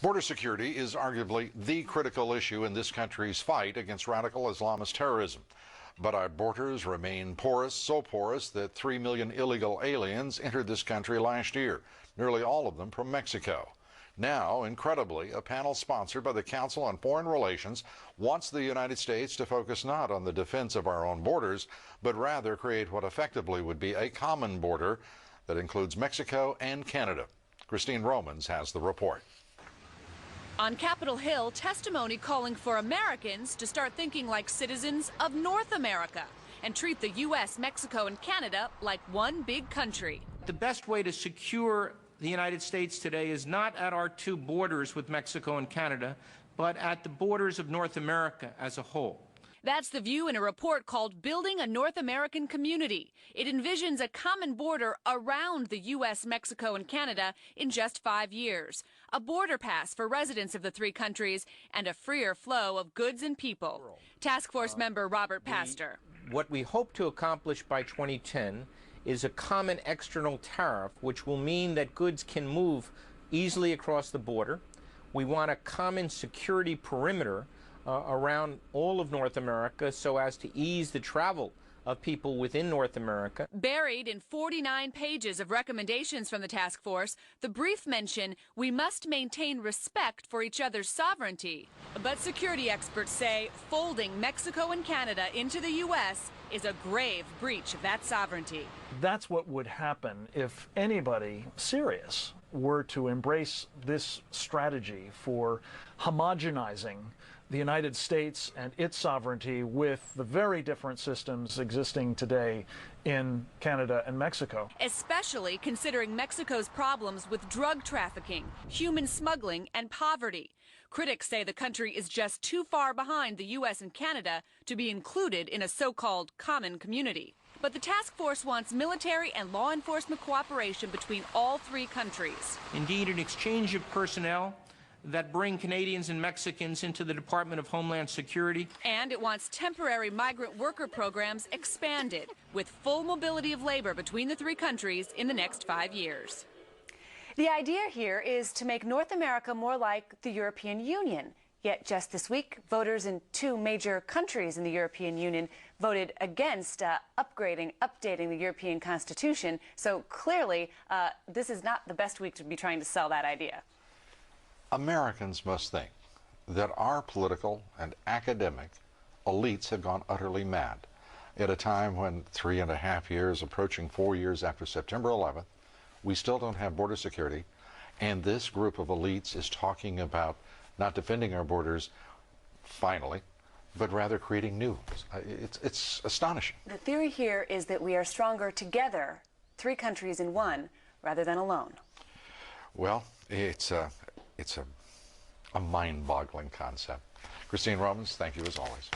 Border security is arguably the critical issue in this country's fight against radical Islamist terrorism. But our borders remain porous, so porous that 3 million illegal aliens entered this country last year, nearly all of them from Mexico. Now, incredibly, a panel sponsored by the Council on Foreign Relations wants the United States to focus not on the defense of our own borders, but rather create what effectively would be a common border that includes Mexico and Canada. Christine Romans has the report. On Capitol Hill, testimony calling for Americans to start thinking like citizens of North America and treat the U.S., Mexico, and Canada like one big country. The best way to secure the United States today is not at our two borders with Mexico and Canada, but at the borders of North America as a whole. That's the view in a report called Building a North American Community. It envisions a common border around the U.S., Mexico, and Canada in just 5 years, a border pass for residents of the three countries, and a freer flow of goods and people. Task Force member Robert Pastor. What we hope to accomplish by 2010 is a common external tariff, which will mean that goods can move easily across the border. We want a common security perimeter around all of North America so as to ease the travel of people within North America. Buried in 49 pages of recommendations from the task force, the brief mention we must maintain respect for each other's sovereignty. But security experts say folding Mexico and Canada into the U.S. is a grave breach of that sovereignty. That's what would happen if anybody serious were to embrace this strategy for homogenizing the United States and its sovereignty with the very different systems existing today in Canada and Mexico. Especially considering Mexico's problems with drug trafficking, human smuggling, and poverty. Critics say the country is just too far behind the U.S. and Canada to be included in a so-called common community. But the task force wants military and law enforcement cooperation between all three countries. Indeed, an exchange of personnel that bring Canadians and Mexicans into the Department of Homeland Security. And it wants temporary migrant worker programs expanded with full mobility of labor between the three countries in the next 5 years. The idea here is to make North America more like the European Union. Yet just this week, voters in two major countries in the European Union voted against updating the European Constitution. So clearly, this is not the best week to be trying to sell that idea. Americans must think that our political and academic elites have gone utterly mad at a time when 3.5 years, approaching 4 years after September 11th, we still don't have border security, and this group of elites is talking about not defending our borders, finally, but rather creating new ones. It's astonishing. The theory here is that we are stronger together, three countries in one, rather than alone. Well, it's a mind-boggling concept. Christine Romans, thank you as always.